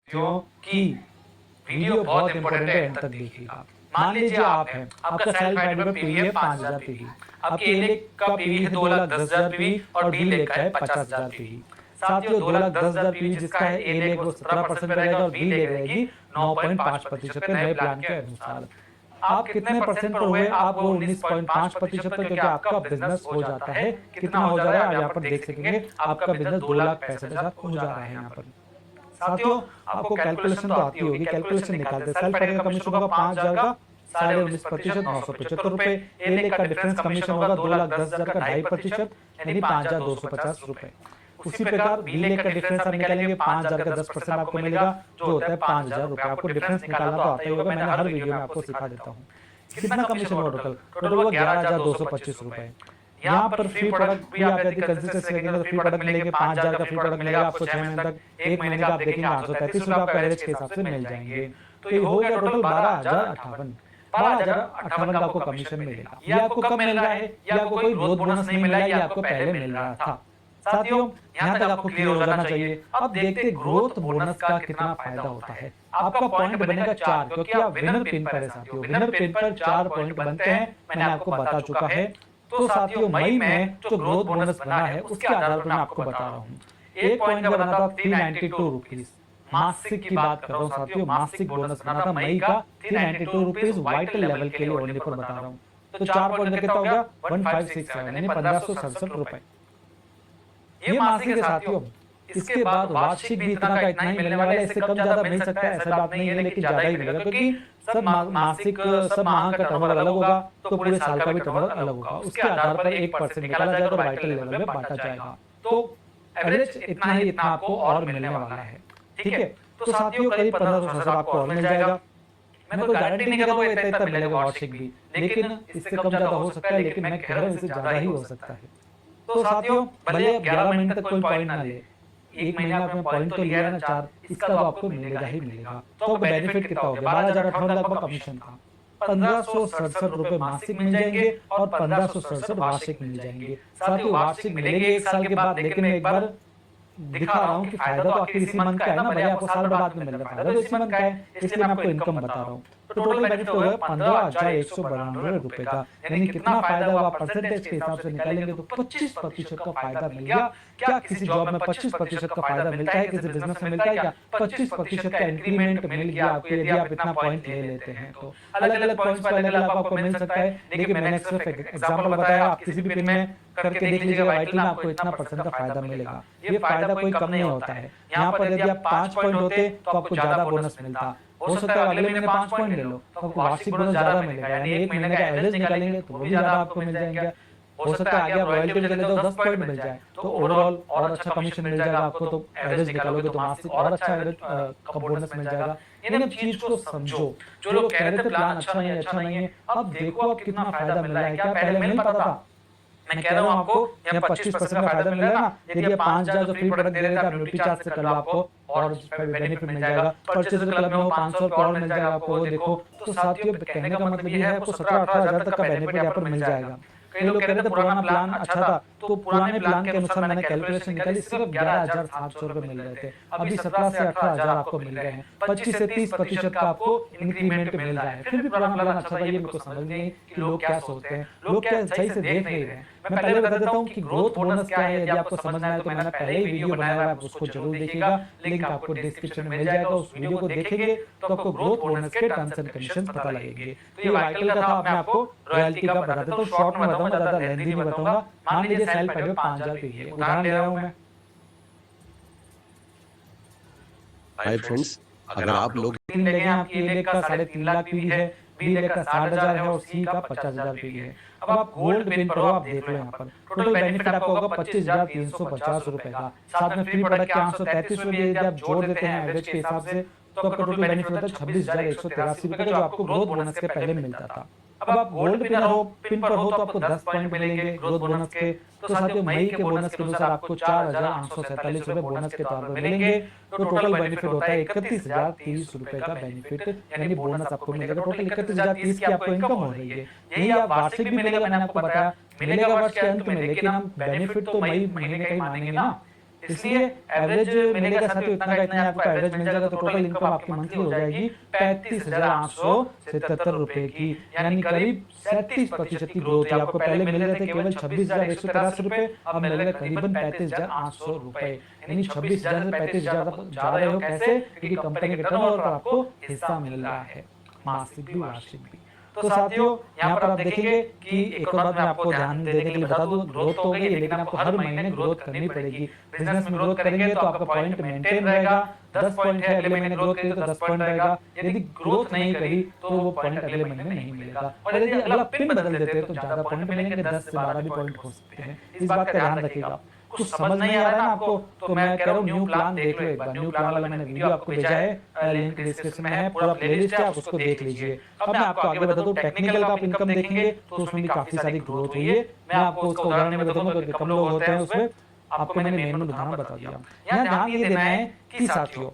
क्योंकि वीडियो बहुत इंपॉर्टेंट है, एंड तक देखिएगा। मान लीजिए आप हैं, आपका सेल्फ हाइड में पीवी है 5000 पीवी, आपके ए लेग का पीवी है 2,10,000 पीवी और बी लेग का है 50,000 पीवी। साथियों 2,10,000 पीवी जिसका है ए लेग वो 17% पे रहेगा और बी लेग रहेगी 9.5% पे नए प्लान के अनुसार। आप कितने परसेंट पर हुए? आप वो 19.5% पर, क्योंकि आपका बिजनेस हो जाता है। कितना हो जा रहा है आप यहाँ पर देख सकेंगे, आपका बिजनेस 2,65,000 हो जा रहा है यहाँ पर। साथियों आपको कैलकुलेशन तो आती होगी, कैलकुलेशन निकालते हैं। सेल्फ का कमीशन होगा 5,000 का 19.5%, 975 रुपए। ए लेग का डिफरेंस कमीशन होगा 2,10,000 का 2.5%, यानी 5,250 रुपए। उसी प्रकार बी लेग का डिफरेंस आप निकालेंगे 5,000 का 10% आपको मिलेगा, जो होता है 5,000 रुपए। आपको डिफरेंस निकालना तो आता ही होगा, मैंने हर वीडियो में आपको सिखा देता हूँ। कितना कमीशन हुआ टोटल? टोटल हुआ 11,225 रुपए। यहाँ पर फ्री प्रोडक्ट भी आप यदि कंसिस्टेंसी रखेंगे तो फ्री प्रोडक्ट मिलेंगे, 5,000 का फ्री प्रोडक्ट मिलेगा आपको 6 महीने तक। एक महीने का आप देखेंगे 833 रुपए आपको एवरेज के हिसाब से मिल जाएंगे। तो ये हो गया टोटल 12,058 का आपको कमीशन मिलेगा। ये आपको कब मिल रहा है? ये आपको कोई ग्रोथ बोनस नहीं मिला है, ये आपको पहले मिल रहा था। साथियों यहाँ तक आपको क्लियर हो जाना चाहिए। अब देखते हैं ग्रोथ बोनस का कितना फायदा होता है। आपका पॉइंट बनेगा 4, क्योंकि आप विनर पिन पर है साथियों। विनर पिन पर 4 पॉइंट बनते हैं, मैंने आपको बता चुका है। तो साथियों मई में जो ग्रोथ बोनस बना है उसके आधार पर मैं आपको बता रहा हूँ। एक पॉइंट का बना था 392 रुपीज, मासिक की बात कर रहा हूँ साथियों। मासिक बोनस बना था मई का 392 रुपीज, वाइटल लेवल के लिए ओनली पर बता रहा हूँ। तो 4 पॉइंट का कितना हो गया? 1567, यानी 1567 रुपए। ये मासिक है साथियों। इसके बाद वार्षिक भी इतना का इतना ही मिलने वाला है, इससे कम ज्यादा मिल सकता है ऐसा बात नहीं है, लेकिन ज्यादा ही मिलेगा, क्योंकि सब मासिक सब माह का टर्नओवर अलग होगा, तो पूरे साल का भी टर्नओवर अलग होगा। उसके आधार पर 1% निकाला जाएगा और वाइटल लेवल में बांटा जाएगा। तो एवरेज इतना ही इतना आपको और मिलने वाला है, ठीक है। तो साथियों करीब 1500 आपको और मिल जाएगा। मैं कोई गारंटी नहीं कर रहा हूँ इतना इतना मिलेगा वार्षिक भी, लेकिन इससे कम ज्यादा हो सकता है, लेकिन मैं कह रहा हूँ इससे ज्यादा ही हो सकता है। तो साथियों भले 11 महीने तक कोई पॉइंट ना ले, एक महीना आपने पॉइंट तो लिया ना 4, इसका तो आपको मिलेगा ही मिलेगा। तो बेनिफिट कितना हो गया? 12,058 लगभग कमीशन का, 1567 रुपए मासिक मिल जाएंगे और 1567 वार्षिक मिल जाएंगे। साथियों वार्षिक मिलेंगे 1 साल के बाद, लेकिन मैं एक बार दिखा रहा हूँ कि फायदा तो आखिर इसी मंथ का है ना, भले आपको साल बाद में मिल रहा है, फायदा तो इसी मंथ का है, इसलिए मैं आपको इनकम बता रहा हूँ। तो टोटल बेनिफिट हो गया 15,192 रुपए का, यानी कितना फायदा हुआ परसेंटेज के हिसाब से निकालेंगे तो 25% का फायदा मिल गया। क्या किसी जॉब में 25% का फायदा मिलता है? किसी बिजनेस में मिलता है क्या? 25% का इंक्रीमेंट मिल गया आपको, यदि आप इतना पॉइंट ले लेते हैं तो। अलग अलग पॉइंट्स पर अलग अलग आपको मिल सकता है, लेकिन मैंने सिर्फ एग्जांपल बताया। आप किसी भी पिन में करके देख लीजिएगा वाइटल में आपको इतना परसेंट का फायदा मिलेगा। ये फायदा कोई कम नहीं होता है। यहाँ पर यदि आप 5 पॉइंट होते तो आपको ज्यादा बोनस मिलता। हो सकता है अगले महीने 5 पॉइंट ले लो तो आपको वार्षिक बोनस ज्यादा मिलेगा, यानी एक महीने का एवरेज निकालेंगे तो वो भी ज्यादा आपको मिल जाएंगे। हो सकता है आगे आप रॉयल्टी चले जाओ 10 पॉइंट मिल जाए तो ओवरऑल और अच्छा कमीशन मिल जाएगा आपको। तो एवरेज निकालोगे तो मासिक और अच्छा एवरेज का बोनस मिल जाएगा। यानी अब चीज को समझो। जो लोग कह रहे थे प्लान अच्छा नहीं है अच्छा नहीं है, अब देखो अब कितना फायदा मिल रहा है। क्या पहले मिल पाता था? मैं कह रहा हूँ आपको यहाँ 25% का फायदा मिल रहा है ना। यदि आप 5,000 जो फ्री प्रोडक्ट दे रहे थे आप ड्यूटी चार्ज से कर लो, आपको और बेनिफिट मिल जाएगा। परचेज क्लब में वो 500 और मिल जाएगा आपको, वो देखो। तो साथियों कहने का मतलब ये है आपको 17-18,000 तक का बेनिफिट यहाँ पर मिल जाएगा। कई लोग कह रहे थे पुराना प्लान अच्छा था, तो पुराने प्लान के अनुसार मैंने कैलकुलेशन निकाली, सिर्फ 11,700 रुपए मिल रहे थे। अभी 17 से 18,000 आपको मिल रहे हैं। 25 से 30% का आपको इंक्रीमेंट मिल रहा है। फिर भी पुराना प्लान अच्छा था, ये मेरे को समझ नहीं कि लोग क्या सोचते हैं, लोग क्या सही से देख नहीं रहे। मैं पहले बता देता हूँ कि ग्रोथ बोनस क्या है। यदि आपको समझना है तो मैंने पहले ही वीडियो बनाया हुआ है, आप उसको जरूर देखिएगा। लिंक आपको डिस्क्रिप्शन में मिल जाएगा। उस वीडियो को देखेंगे तो आपको ग्रोथ बोनस के टर्म्स एंड कंडीशन पता लगेंगे। तो ये वाइटल का था, मैं आपको रॉयल्टी का बता देता हूँ। शॉर्ट में बताऊंगा, ज्यादा लेंथी नहीं बताऊंगा। मान लीजिए सेल पहले 5,000 पीवी, उदाहरण ले रहा हूँ मैं। हाय फ्रेंड्स, अगर आप लोग 3 लेंगे, आपकी ए लेग का 3.5 लाख पीवी है, बी लेग का 60,000 है और सी का 50,000 पीवी है। अब आप गोल्ड पिन पर हो, आप देख लो यहाँ पर टोटल बेनिफिट आपको होगा 25,350 रुपए का। साथ में फ्री प्रोडक्ट के 833 रुपए यदि आप जोड़ देते हैं एवरेज के हिसाब से तो आपका टोटल बेनिफिट होता है 26,183 रुपए का, जो आपको ग्रोथ बोनस के पहले मिलता था। अब आप गोल्ड पिन पर हो तो आपको 10 पॉइंट मिलेंगे ग्रोथ बोनस के। तो साथियों मई के बोनस के अनुसार आपको 4,847 रुपए बोनस के तौर पर मिलेंगे। तो टोटल बेनिफिट होता है 31,030 रुपए का बेनिफिट, यानी बोनस आपको मिलेगा। टोटल 31,030 की आपको इनकम हो रही है। यही आप वार्षिक भी मिलेगा, मैंने आपको बताया मिलेगा वर्ष के अंत में, लेकिन हम बेनिफिट तो मई महीने का ही मानेंगे ना। इसलिए एवरेज मिलेगा साथियों इतना का इतना आपको एवरेज मिल जाएगा, तो टोटल इनकम आपकी मंथली हो जाएगी 35,877 रुपए की, यानी करीब 37% की ग्रोथ है। आपको पहले मिल रहे थे केवल 26,183 रुपए, अब मिल रहे हैं करीबन 35,800 रुपए, यानी 26,000 से 35,000 तक जा रहे हो। कैसे? क्योंकि कंपनी के टर्नओवर पर आपको हिस्सा मिल रहा है, मासिक भी वार्षिक भी। तो साथियों यहाँ पर आप देखेंगे कि एक और बात मैं आपको ध्यान देने के लिए बता दूं, ग्रोथ तो हो गई है लेकिन आपको हर महीने ग्रोथ करनी पड़ेगी। बिजनेस में ग्रोथ करेंगे तो आपका पॉइंट मेंटेन रहेगा, 10 पॉइंट है, अगले महीने ग्रोथ करी तो 10 पॉइंट रहेगा। यदि ग्रोथ नहीं करी तो वो पॉइंट अगले महीने नहीं मिलेगा, और यदि अगला पिन बदल देते हैं तो ज्यादा पॉइंट मिलेंगे, 10 से 12 भी पॉइंट हो सकते हैं। इस बात का ध्यान रखिएगा। कुछ समझ नहीं आ रहा है ना आपको, तो मैं कह रहा हूँ न्यू प्लान देख लो एक बार। न्यू प्लान वाला मैंने वीडियो आपको भेजा है, लिंक डिस्क्रिप्शन में है, पूरा प्लेलिस्ट है, आप उसको देख लीजिए। अब मैं आपको आगे बता दूं, टेक्निकल का आप इनकम देखेंगे तो उसमें भी काफी सारी ग्रोथ हुई है। मैं आपको उसका उदाहरण नहीं बताऊंगा क्योंकि कम लोग होते हैं उसमें, आपको मैंने मेन उदाहरण बता दिया। यहाँ ध्यान ये देना है कि साथियों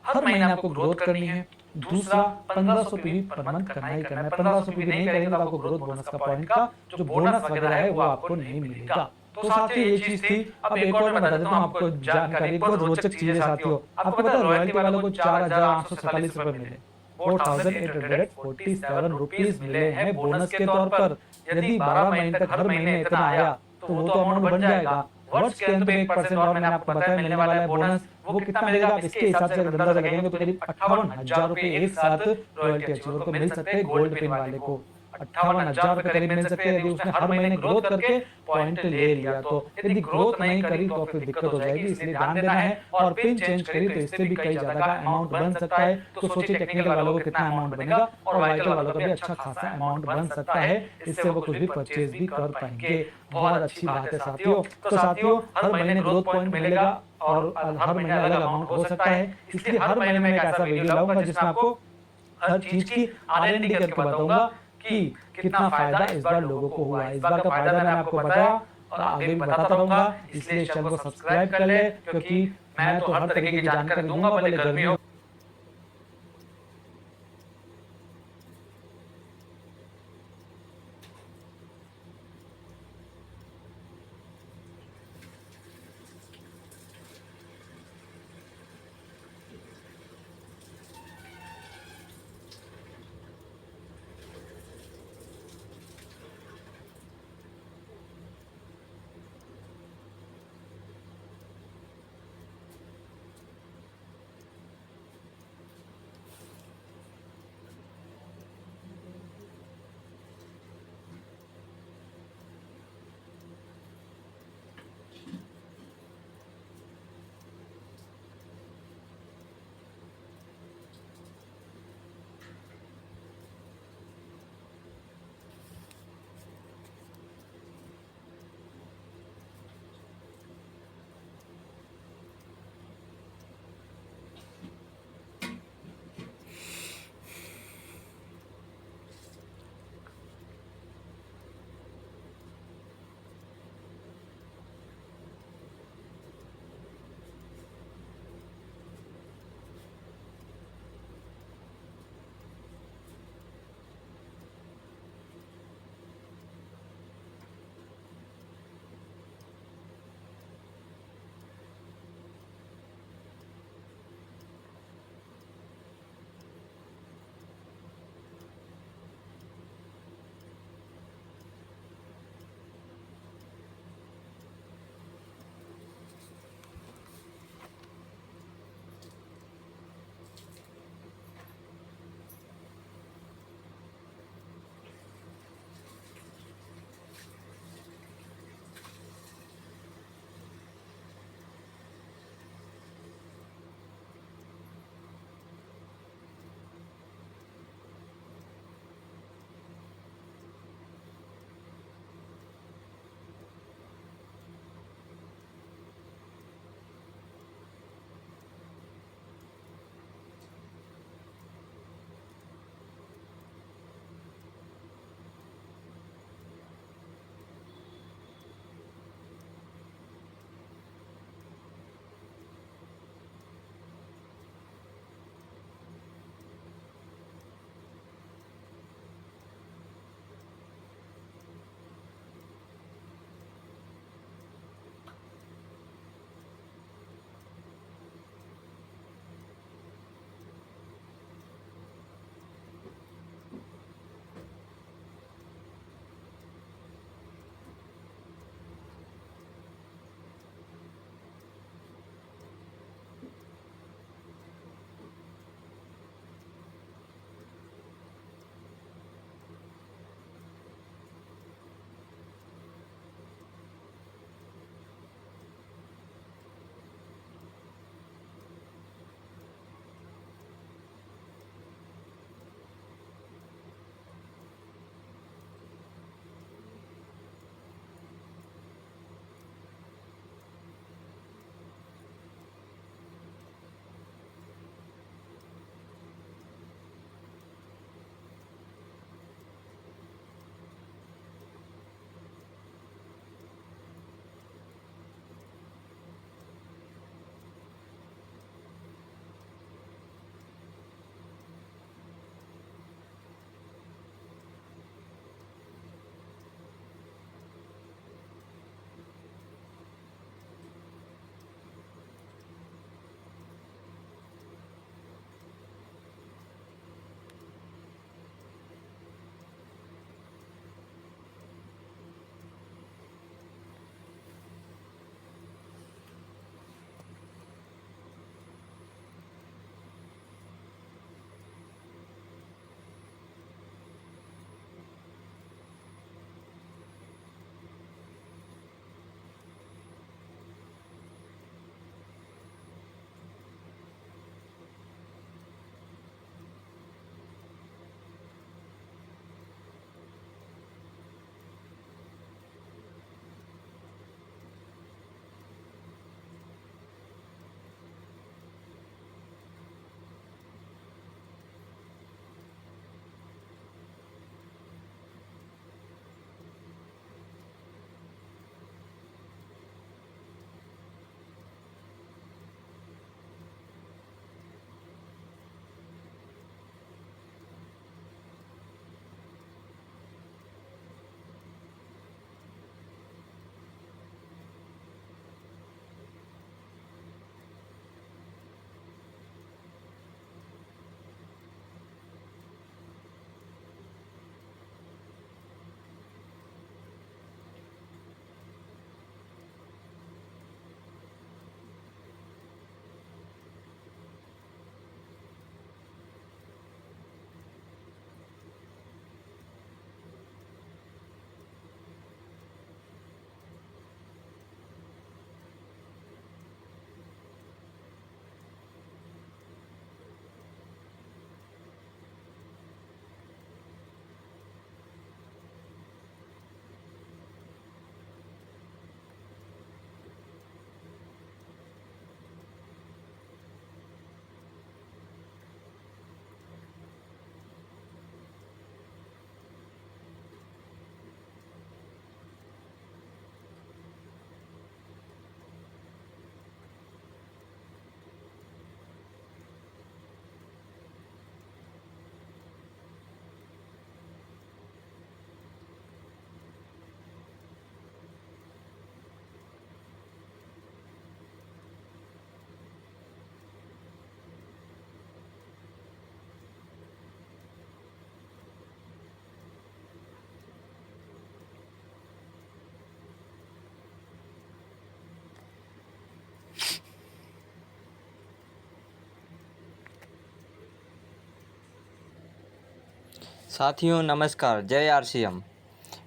हर महीने आपको ग्रोथ करनी है। दूसरा 1500 पीवी पर मंथ करना ही करना है। 1500 पीवी नहीं करेंगे तो आपको ग्रोथ बोनस का पॉइंट का जो बोनस वगैरह है वो आपको नहीं मिलेगा। तो साथियों ये चीज थी। अब एक और मैं बता देता हूँ आपको जानकारी, बहुत रोचक चीज है साथियों। आपको पता है रॉयल्टी वालों को 4,847 रुपए मिले, 4,847 रुपीज मिले हैं बोनस के तौर पर। यदि 12 महीने तक हर महीने इतना आया तो वो तो अमाउंट बन जाएगा। वर्ष के अंत में 1% और मैंने आपको बताया मिलने वाला है बोनस। वो कितना मिलेगा आप इसके हिसाब से अगर अंदाजा लगाएंगे तो करीब 58,000 रुपए एक साथ रॉयल्टी अचीवर को मिल सकते हैं। गोल्ड पिन वाले को 58,000 रुपए करीब मिल सकते हैं यदि उसने हर महीने ग्रोथ करके पॉइंट ले लिया तो। यदि ग्रोथ नहीं करी तो फिर दिक्कत हो जाएगी, इसलिए ध्यान देना है। और पिन चेंज करी तो इससे भी कई ज्यादा का अमाउंट बन सकता है। तो सोचिए टेक्निकल वालों को कितना अमाउंट बनेगा, और वाइटल वालों का भी अच्छा खासा अमाउंट बन सकता है। इससे वो कुछ भी परचेज भी कर पाएंगे। बहुत अच्छी बात है साथियों। तो साथियों हर महीने ग्रोथ पॉइंट मिलेगा और हर महीने अलग अमाउंट हो सकता है, इसलिए हर महीने में एक ऐसा वीडियो लाऊंगा जिसमें आपको हर चीज की R&D करके बताऊंगा कि कितना फायदा इस बार लोगों को हुआ है। इस बार का फायदा मैंने आपको बताया और आगे भी बताता रहूंगा, इसलिए इस चैनल को सब्सक्राइब कर ले, क्योंकि मैं तो हर तरीके की जानकारी दूंगा, भले गर्मी हो साथियों नमस्कार, जय आरसीएम।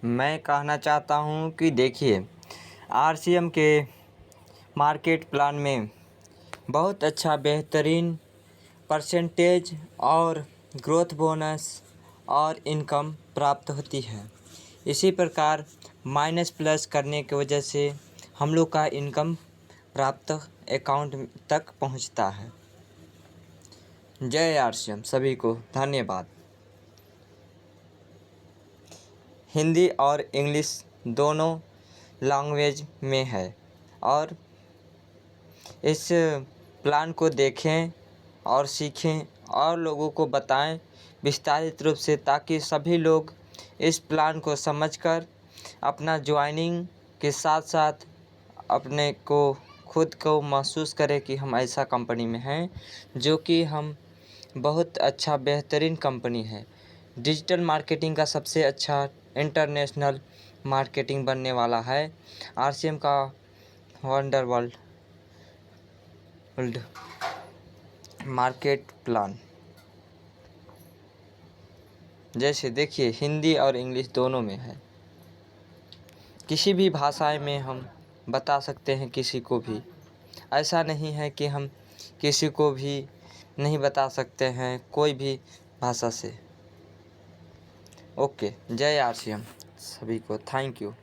मैं कहना चाहता हूं कि देखिए, आरसीएम के मार्केट प्लान में बहुत अच्छा बेहतरीन परसेंटेज और ग्रोथ बोनस और इनकम प्राप्त होती है। इसी प्रकार माइनस प्लस करने की वजह से हम लोग का इनकम प्राप्त अकाउंट तक पहुंचता है। जय आरसीएम, सभी को धन्यवाद। हिंदी और इंग्लिश दोनों लैंग्वेज में है और इस प्लान को देखें और सीखें और लोगों को बताएं विस्तारित रूप से, ताकि सभी लोग इस प्लान को समझकर अपना ज्वाइनिंग के साथ साथ अपने को खुद को महसूस करें कि हम ऐसा कंपनी में हैं जो कि हम बहुत अच्छा बेहतरीन कंपनी है। डिजिटल मार्केटिंग का सबसे अच्छा इंटरनेशनल मार्केटिंग बनने वाला है आरसीएम का वंडर वर्ल्ड मार्केट प्लान। जैसे देखिए, हिंदी और इंग्लिश दोनों में है। किसी भी भाषाएं में हम बता सकते हैं किसी को भी। ऐसा नहीं है कि हम किसी को भी नहीं बता सकते हैं कोई भी भाषा से। ओके, जय आरसीएम, सभी को थैंक यू।